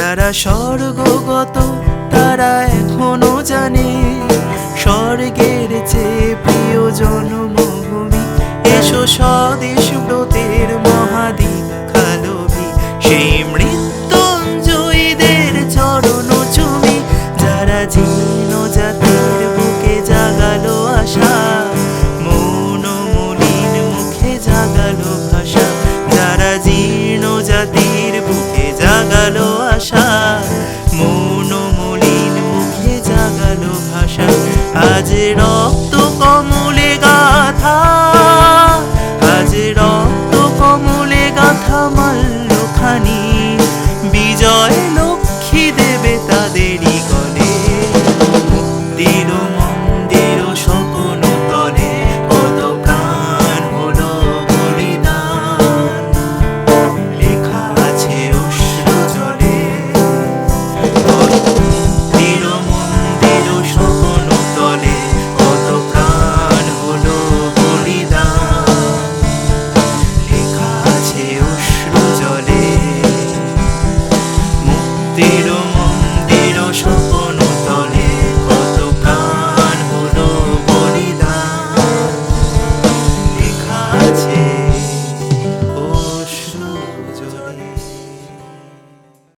যারা স্বর্গগত তারা এখনো জানে স্বর্গের চেয়ে প্রিয় জন্মভূমি। এসো স্বদেশ ব্রতের মহাদীক্ষালোভী, সেই মৃত্যুঞ্জয়ীদের চরণ চুমি। যারা জীর্ণ জাতির বুকে জাগালো আশা, মৌন মলিন মুখে জাগালো ভাষা। যারা জীর্ণ জাতির বুকে জাগালো আশা, মৌন মলিন মুখে জাগালো ভাষা। আজ রক্ত কমলে গাথা, আজ রক্ত কমলে গাথা মাল্যখানি, বিজয় লক্ষ্মী দেবে তাদেরই গলে। মুক্তির মন্দির স্বপ্ন তলে কত প্রাণ হলো বলিদান, লেখা আছে অশ্রু জলে। মুক্তির মন্দির স্বপ্ন তলে কত প্রাণ হলো বলিদান, লেখা আছে অশ্রু জলে। মুক্তির